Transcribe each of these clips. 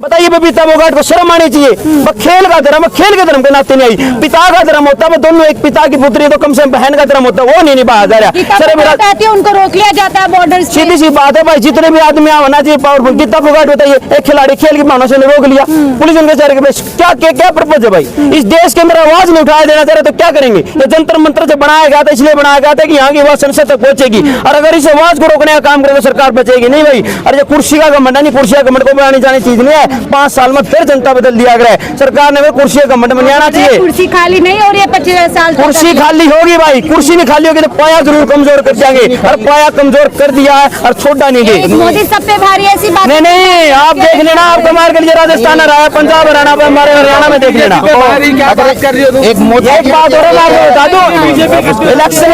बताइए बबीता फोगाट को शर्म आनी चाहिए। खेल का धर्म, खेल के धर्म के नाते नहीं आई। पिता का धर्म होता है, दोनों एक पिता की पुत्री, तो कम से कम बहन का धर्म होता है, वो नहीं निभाया जा रहा। सर मेरा उनको रोक लिया जाता है बॉर्डर। सीधी सी बात है भाई, जितने भी आदमी होना चाहिए पावरफुल। गीता फोगाट बताइए, एक खिलाड़ी खेल की भावना से रोक लिया, पुलिस उनके चेहरे के क्या क्या क्या पर्पज है भाई? इस देश के अंदर आवाज नहीं उठाया देना चाह रहे तो क्या करेंगे? ये जंतर मंत्र से बनाया गया था, इसलिए बनाया गया था कि यहाँ की आवाज संसद तक पहुंचेगी, और अगर इस आवाज को रोकने का काम करे तो सरकार बचेगी नहीं भाई। अरे कुर्सी का घमंड नहीं, कुर्सी का घमंड को बनानी जानी चीज नहीं है। 5 साल में फिर जनता बदल दिया गया है। सरकार ने कुर्सी का घमंड बनाना चाहिए। कुर्सी खाली नहीं हो रही है 25 साल। कुर्सी खाली होगी भाई, कुर्सी नहीं खाली होगी तो पाया जरूर कमजोर कर जाएंगे, और पाया कमजोर कर दिया है और छोड़ा नहीं गए। मोदी सब पे भारी ऐसी बात नहीं, आप देख लेना, आपको मार के लिए राजस्थान रहा है, पंजाब हरियाणा पे, हमारे हरियाणा में देख लेना। एक बात और बता दो, इलेक्शन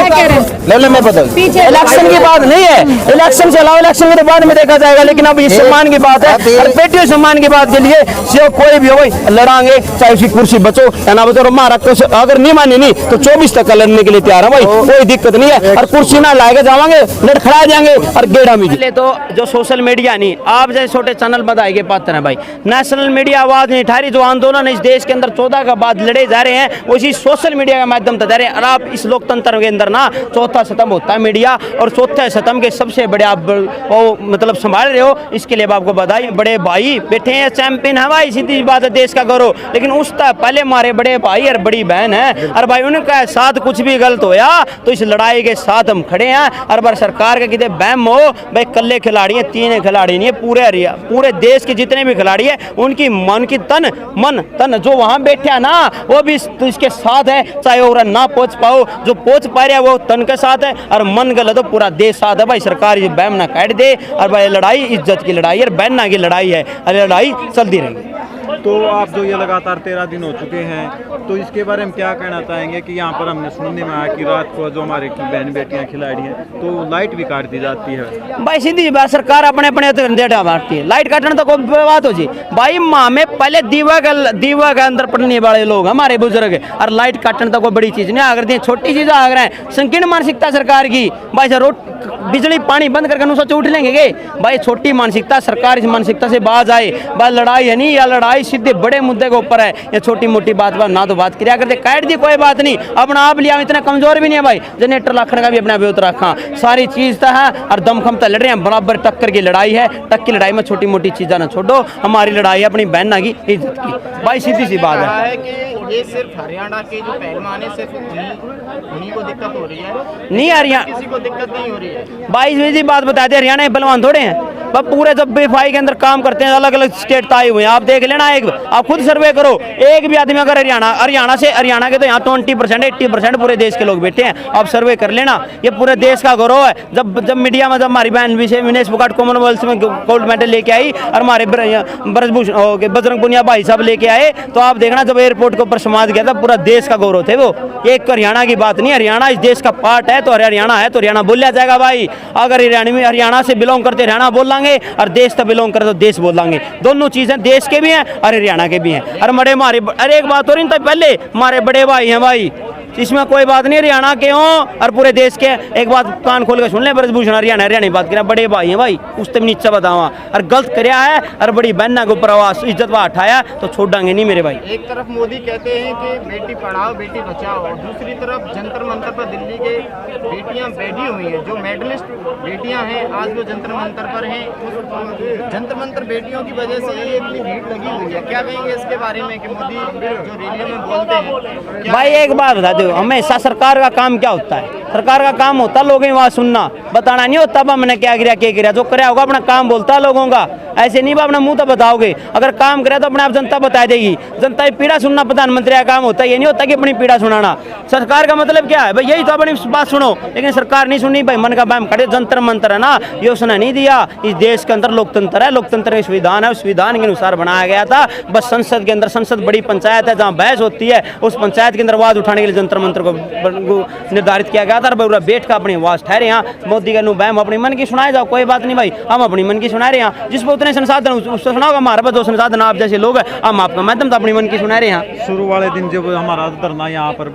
मैं बता, इलेक्शन की बात नहीं है, इलेक्शन से अलावा इलेक्शन के बाद में देखा जाएगा, लेकिन अब ये सम्मान की बात है, और बेटियों सम्मान की बात के लिए कोई भी हो भाई लड़ांगे, चाहे उसकी कुर्सी बचो या ना बचो। हमारा अगर नहीं मानी नहीं तो 24 तक लड़ने के लिए तैयार है भाई, कोई दिक्कत नहीं है। और कुर्सी ना लाएगा जावांगे, लड़खड़ा जाएंगे और गेड़ा में। तो जो सोशल मीडिया नहीं, आप जैसे छोटे चैनल बताए के पात्र है भाई, नेशनल मीडिया आवाज नहीं उठा रही। जो आंदोलन इस देश के अंदर 14 का बाद लड़े जा रहे हैं, उसी सोशल मीडिया के माध्यम से जा रहे हैं। और आप इस लोकतंत्र के अंदर ना चौथा स्तंभ होता है मीडिया, और चौथे स्तंभ के सबसे बड़े आप वो मतलब संभाल रहे हो, इसके लिए आपको बधाई। बड़े भाई बैठे हैं, चैंपियन है भाई, सीधी बात है, देश का गौरव। लेकिन उस पहले हमारे बड़े भाई और बड़ी बहन है, और भाई उनका साथ कुछ भी गलत होया तो इस लड़ाई के साथ हम खड़े हैं। और बार सरकार के कितने बहम हो भाई, कल्ले खिलाड़ी हैं, 3 खिलाड़ी नहीं है, पूरे देश के जितने भी खिलाड़ी हैं उनकी मन की तन जो वहां बैठे है ना, वो भी तो इसके साथ है। चाहे वो ना पहुंच पाओ, जो पहुंच पा रहे हैं वो तन के साथ है, और मन गलत तो पूरा देश साथ है भाई। सरकार ये बहम ना काट दे, और भाई लड़ाई इज्जत की लड़ाई है, बहना की लड़ाई है, और लड़ाई चलती रहेगी। तो आप जो ये लगातार 13 दिन हो चुके हैं, तो इसके बारे में क्या कहना चाहेंगे कि यहाँ पर हमने सुनने में आया कि रात को जो हमारे बहन बेटियाँ खिलाड़ी हैं तो लाइट भी काट दी जाती है भाई। सीधी बात, सरकार अपने डेटा बांटती है, लाइट काटने तो कोई बात हो जी भाई। माँ में पहले दीवा के अंदर पढ़ने वाले लोग हमारे बुजुर्ग, और लाइट काटने तो कोई बड़ी चीज नहीं। अगर छोटी चीज आ रहा है, संकीर्ण मानसिकता सरकार की भाई। बिजली पानी बंद करके नुसा उठ लेंगे भाई, छोटी मानसिकता, सरकार इस मानसिकता से बाज आए भाई। लड़ाई है नहीं, या लड़ाई सीधे बड़े मुद्दे के ऊपर है, या छोटी मोटी बात ना तो बात किया करते, काट दी कोई बात नहीं। अपना आप लिया इतना कमजोर भी नहीं है भाई, जनरेटर लाखन का भी अपना बेहतर रखा, सारी चीज तो है, और दमखम तो लड़ रहे हैं बराबर। टक्कर की लड़ाई है, टक्कर की लड़ाई में छोटी मोटी चीजें ना छोड़ो। हमारी लड़ाई है अपनी बहना की इज्जत की भाई, सीधी सी बात है। ये सिर्फ हरियाणा के जो पहलवान है, सिर्फ उन्हीं को दिक्कत हो रही है, नहीं हरियाणा किसी को दिक्कत नहीं हो रही है भाई। सीधी बात बता दे, हरियाणा के पहलवान थोड़े हैं, पूरे जब बेफाई के अंदर काम करते हैं, अलग अलग स्टेट आए हुए हैं। आप देख लेना, एक आप खुद सर्वे करो, एक भी आदमी अगर हरियाणा के तो यहाँ 20% 80% पूरे देश के लोग बैठे हैं। आप सर्वे कर लेना, ये पूरे देश का गौरव है। जब मीडिया में जब हमारी बहन विनेश फोगाट कॉमनवेल्थ में गोल्ड मेडल लेके आई, और हमारे ब्रजभूषण बजरंग पुनिया भाई साहब लेके आए, तो आप देखना जब एयरपोर्ट के ऊपर समाज गया था, पूरा देश का गौरव थे वो। एक हरियाणा की बात नहीं, हरियाणा इस देश का पार्ट है, तो हरियाणा है तो हरियाणा बोला जाएगा भाई। अगर हरियाणा से बिलोंग करते हरियाणा बोल लांगे, और देश से बिलोंग करे तो देश बोल लांगे। दोनों चीजें देश के भी हैं और हरियाणा के भी हैं। और अरे एक बात हो रही, तो पहले हमारे बड़े भाई हैं भाई, इसमें कोई बात नहीं, हरियाणा के हों और पूरे देश के। एक बात कान खोल के सुन ले, ब्रजभूषण हरियाणा बात करें, बड़े भाई हैं भाई, उससे भी नीचे बतावा, और गलत कराया है, और बड़ी बहना के ऊपर आवाज इज्जत वहाँ उठाया तो छोड़ेंगे नहीं मेरे भाई। एक तरफ मोदी कहते हैं कि बेटी पढ़ाओ बेटी बचाओ, और दूसरी तरफ जंतर मंतर पर दिल्ली के बेटियां बैठी हुई हैं, जो मेडलिस्ट बेटियां हैं, आज वो जंतर मंतर पर हैं। जंतर मंतर बेटियों की वजह से ये इतनी भीड़ लगी हुई है, क्या कहेंगे इसके बारे में कि मोदी जो रैलियों में बोलते हैं? भाई एक बात बता दो, हमेशा सरकार का काम क्या होता है? सरकार का काम होता है लोगों की बात सुनना, बताना नहीं होता हमने क्या किया जो कराया होगा अपना काम बोलता है लोगों का। ऐसे नहीं अपना मुंह तो बताओगे, अगर काम करे तो अपने आप जनता बता देगी। जनता की पीड़ा सुनना प्रधानमंत्री का काम होता है, ये नहीं होता कि अपनी पीड़ा सुनाना। सरकार का मतलब क्या है भाई? यही तो अपनी बात सुनो, लेकिन सरकार नहीं सुनी भाई, मन का बहम खड़े जंतर मंतर है ना, ये उसने नहीं दिया। इस देश के अंदर लोकतंत्र है, लोकतंत्र में संविधान है, उस संविधान के अनुसार बनाया गया था। बस संसद के अंदर, संसद बड़ी पंचायत है जहाँ बहस होती है, उस पंचायत के अंदर आवाज उठाने के लिए जंतर जंतर मंतर को निर्धारित किया गया था। और बैठ का अपनी आवाज ठहरे यहाँ मोदी का नु बहम अपनी मन की सुनाए जाओ, कोई बात नहीं भाई, हम अपनी मन की सुना रहे हैं। जिस पर उतने संसाधन उसको सुनाओगे, हमारे पास जो संसाधन आप जैसे लोग हैं, हम आपका माध्यम तो अपनी मन की सुना रहे हैं। शुरू वाले दिन जब हमारा धरना यहाँ पर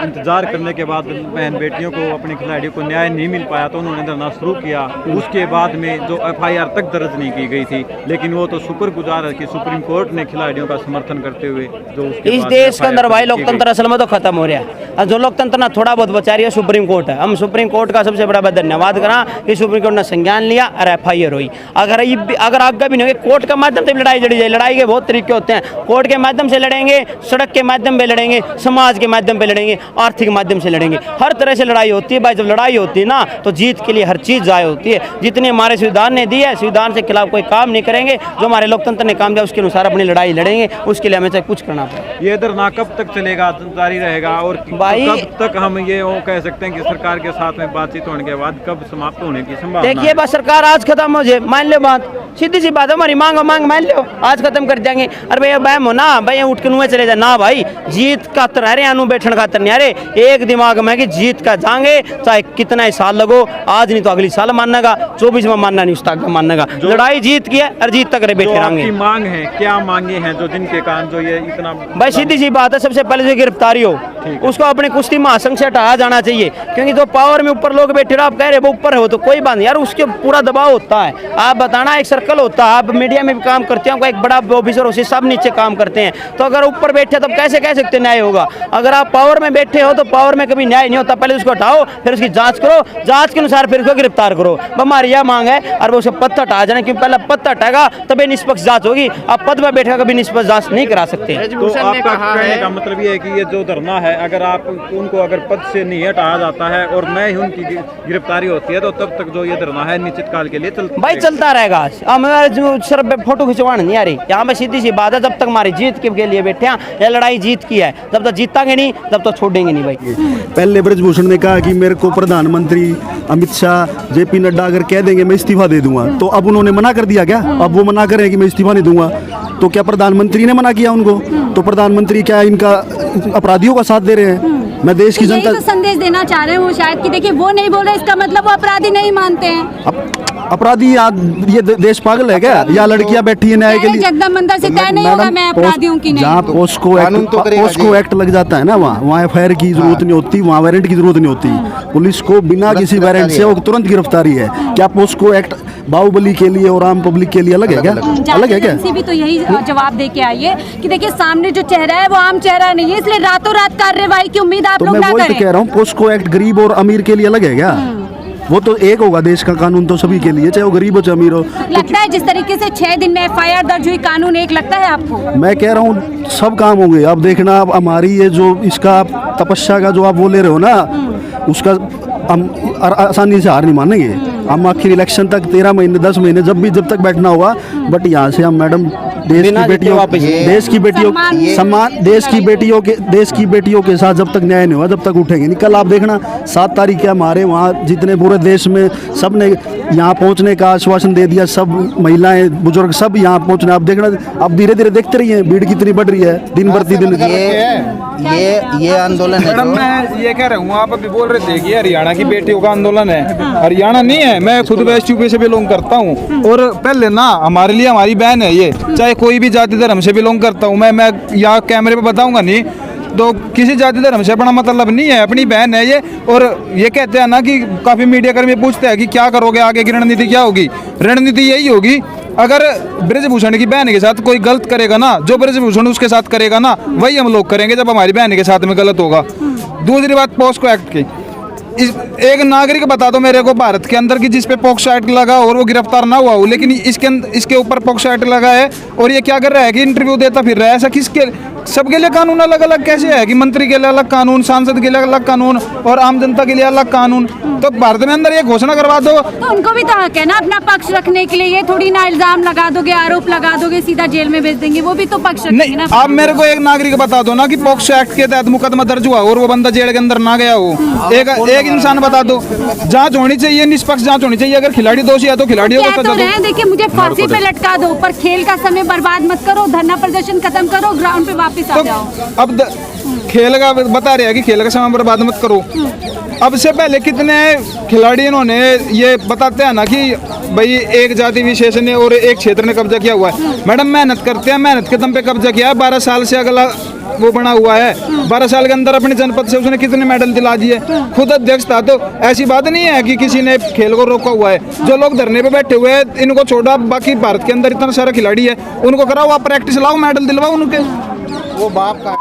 इंतजार करने के बाद बहन बेटियों को, अपने खिलाड़ियों को न्याय नहीं मिल पाया तो उन्होंने धरना शुरू किया। उसके बाद में जो FIR तक दर्ज नहीं की गई थी, लेकिन वो तो शुक्रगुजार है कि सुप्रीम कोर्ट ने खिलाड़ियों का समर्थन करते हुए जो इस देश के अंदर भाई लोकतंत्र असल में तो खत्म हो रहा है। जो लोकतंत्र ना थोड़ा बहुत बचा रही है सुप्रीम कोर्ट है। हम सुप्रीम कोर्ट का सबसे बड़ा धन्यवाद करा कि सुप्रीम कोर्ट ने संज्ञान लिया और FIR हुई। अगर आगे भी नहीं होगी, कोर्ट के माध्यम से लड़ाई लड़ी जाए। लड़ाई के बहुत तरीके होते हैं, कोर्ट के माध्यम से लड़ेंगे, सड़क के माध्यम पे लड़ेंगे, समाज के माध्यम पे लड़ेंगे, आर्थिक माध्यम से लड़ेंगे, हर तरह से लड़ाई होती है भाई। जब लड़ाई होती है ना तो जीत के लिए हर चीज़ जाय होती है। जितने हमारे संविधान ने दी है, संविधान के खिलाफ कोई काम नहीं करेंगे। जो हमारे लोकतंत्र ने काम दिया उसके अनुसार अपनी लड़ाई लड़ेंगे, उसके लिए हमें चाहे कुछ करना पड़े। ये धरना कब तक चलेगा, जारी रहेगा, और भाई कब तक हम ये कह सकते हैं कि सरकार के साथ में बातचीत होने के बाद कब समाप्त होने की संभावना? देखिए बस सरकार आज खत्म हो जाए, मान लो बात, सीधी सी बात है, हमारी मांग मान लो, आज खत्म कर देंगे। अरे भैया बहम हो ना भाई, उठ के नुए चले जाए ना भाई, जीत का तरह अनु बैठन का तरह अरे एक दिमाग में कि जीत का जाएंगे, चाहे कितना ही साल लगो, आज नहीं तो अगली साल मानेगा, 24 में मानना नहीं, उस तक मानेगा। लड़ाई जीत की है और जीत तक बैठे रहेंगे। मांग है, क्या मांगे हैं जो जिनके कारण जो ये इतना? भाई सीधी सी बात है, सबसे पहले जो गिरफ्तारी हो उसको अपने कुश्ती महासंघ से हटाया जाना चाहिए, क्योंकि जो पावर में ऊपर लोग बैठे रहो, आप कह रहे वो ऊपर हो तो कोई बात नहीं यार, उसके पूरा दबाव होता है। आप बताना एक सर्कल होता है, आप मीडिया में भी काम करते हो, एक बड़ा ऑफिसर उसे सब नीचे काम करते हैं, तो अगर ऊपर बैठे तब कैसे कह सकते न्याय होगा? अगर आप पावर में बैठे हो तो पावर में कभी न्याय नहीं होता। पहले उसको हटाओ, फिर उसकी जांच करो, जांच के अनुसार फिर उसको गिरफ्तार करो। हमारी यह मांग है, और वो उसे पद हटा जाना, क्योंकि पहले पद हटाएगा तभी निष्पक्ष जांच होगी। आप पद में बैठे कभी निष्पक्ष जांच नहीं करा सकते। तो आपका कहने का मतलब ये है कि ये जो धरना है, अगर आप उनको अगर पद से नहीं हटाया जाता है और न ही उनकी गिरफ्तारी होती है, तो तब तक जो ये धरना है निश्चित काल के लिए भाई चलता रहेगा। हमारे सर पे फोटो खिंचवाना नहीं आ रही यहाँ पे, सीधी सी बात है, जब तक हमारी जीत के लिए बैठे हैं, ये लड़ाई जीत की है, जब तक जीतांगे नहीं तब तक छोड़ेंगे नहीं भाई। पहले ब्रजभूषण ने कहा कि मेरे को प्रधानमंत्री अमित शाह, JP नड्डा अगर कह देंगे मैं इस्तीफा दे दूंगा, तो अब उन्होंने मना कर दिया क्या? अब वो मना कर रहे हैं कि मैं इस्तीफा नहीं दूंगा, तो क्या प्रधानमंत्री ने मना किया उनको? तो प्रधानमंत्री क्या इनका अपराधियों का साथ दे रहे हैं? मैं देश की जनता तो संदेश देना चाह रहे हैं वो शायद कि देखिए वो नहीं बोल रहे, इसका मतलब वो अपराधी नहीं मानते हैं। अपराधी ये देश पागल है क्या? या लड़कियां बैठी है न्याय के लिए? जगदम्ब मंदिर से तय नहीं होगा मैं अपराधियों की नहीं। जहाँ पोस्को एक्ट लग जाता है ना, वहाँ FIR की जरूरत नहीं होती, वहाँ वारंट की जरूरत नहीं होती। पुलिस को बिना किसी वारंट से वो तुरंत गिरफ्तारी है। क्या पोस्को एक्ट बाहुबली के लिए और आम पब्लिक के लिए अलग है क्या? अलग है क्या? भी तो यही जवाब दे के आई है कि देखिए सामने जो चेहरा है वो आम चेहरा नहीं है, इसलिए रातों रात कार्रवाई की उम्मीद आप लोग ना करें। मैं वही तो कह रहा हूँ, पोस्को एक्ट गरीब और अमीर के लिए अलग है क्या? वो तो एक होगा, देश का कानून तो सभी के लिए, चाहे वो गरीब हो चाहे अमीर हो। लगता है जिस तरीके से 6 दिन में FIR दर्ज हुई, कानून एक लगता है आपको? मैं कह रहा हूँ सब काम होंगे। अब देखना, अब हमारी ये जो इसका तपस्या का जो आप वो ले रहे हो ना, उसका हम आसानी से हार नहीं मानेंगे। हम आखिर इलेक्शन तक 13 महीने 10 महीने जब तक बैठना होगा, बट यहाँ से हम मैडम देश की बेटियों के साथ जब तक न्याय नहीं हुआ जब तक उठेंगे नहीं। कल आप देखना 7 तारीख के हमारे वहाँ जितने पूरे देश में सब ने यहाँ पहुँचने का आश्वासन दे दिया, सब महिलाएं बुजुर्ग सब यहाँ पहुँचने। आप देखना, अब धीरे धीरे देखते रहिए भीड़ कितनी बढ़ रही है दिन प्रतिदिन। ये आंदोलन है। मैं ये कह रहा हूँ, आप अभी बोल रहे थे कि हरियाणा की बेटियों का आंदोलन है, हरियाणा नहीं है। मैं खुद वेस्ट यूपी से बिलोंग करता हूँ, और पहले ना हमारे लिए हमारी बहन है ये, चाहे कोई भी जाति धर्म से बिलोंग करता हूँ। मैं यहाँ कैमरे पे बताऊंगा नहीं, तो किसी जाति धर्म से अपना मतलब नहीं है, अपनी बहन है ये। और ये कहते हैं ना कि काफ़ी मीडिया कर्मी पूछते हैं कि क्या करोगे आगे की रणनीति क्या होगी? रणनीति यही होगी, अगर ब्रजभूषण की बहन के साथ कोई गलत करेगा ना, जो ब्रजभूषण उसके साथ करेगा ना, वही हम लोग करेंगे जब हमारी बहन के साथ में गलत होगा। दूसरी बात पोस्को एक्ट की, एक नागरिक बता दो मेरे को भारत के अंदर की जिस पे पॉक्सो एक्ट लगा और वो गिरफ्तार ना हुआ हो, लेकिन इसके ऊपर पॉक्सो एक्ट लगा है और ये क्या कर रहा है कि इंटरव्यू देता फिर रहा है। ऐसा किसके? सबके लिए कानून अलग अलग कैसे है कि मंत्री के लिए अलग कानून, सांसद के लिए अलग कानून और आम जनता के लिए अलग कानून? तो भारत में अंदर ये घोषणा करवा दो, तो उनको भी तो हक है ना अपना पक्ष रखने के लिए। ये थोड़ी ना इल्जाम लगा दोगे, आरोप लगा दोगे, सीधा जेल में भेज देंगे, वो भी तो पक्ष रखेंगे ना। आप मेरे को एक नागरिक बता दो ना कि पॉक्सो एक्ट के तहत मुकदमा दर्ज हुआ और वो बंदा जेल के अंदर ना गया हो। एक इंसान बता दो। जांच होनी चाहिए, निष्पक्ष जांच होनी चाहिए। अगर खिलाड़ी दोषी है तो खिलाड़ियों को सजा दो। देखिए मुझे फांसी पे लटका दो, पर खेल का समय बर्बाद मत करो, धरना प्रदर्शन खत्म करो, ग्राउंड पे वापस वापस आ जाओ। अब खेल का बता रहे हैं कि खेल का समय बर्बाद मत करो। अब से पहले कितने खिलाड़ी इन्होंने ये बताते हैं ना कि भाई एक जाति विशेष ने और एक क्षेत्र ने कब्जा किया हुआ है। मैडम मेहनत करते हैं, मेहनत के दम पे कब्जा किया है। 12 साल से अगला वो बना हुआ है, 12 साल के अंदर अपने जनपद से उसने कितने मेडल दिला दिए। खुद अध्यक्ष था, तो ऐसी बात नहीं है कि किसी ने खेल को रोका हुआ है। जो लोग धरने पे बैठे हुए हैं इनको छोड़ा, बाकी भारत के अंदर इतना सारा खिलाड़ी है, उनको कराओ, आप प्रैक्टिस लाओ, मेडल दिलवाओ उनके। वो बाप का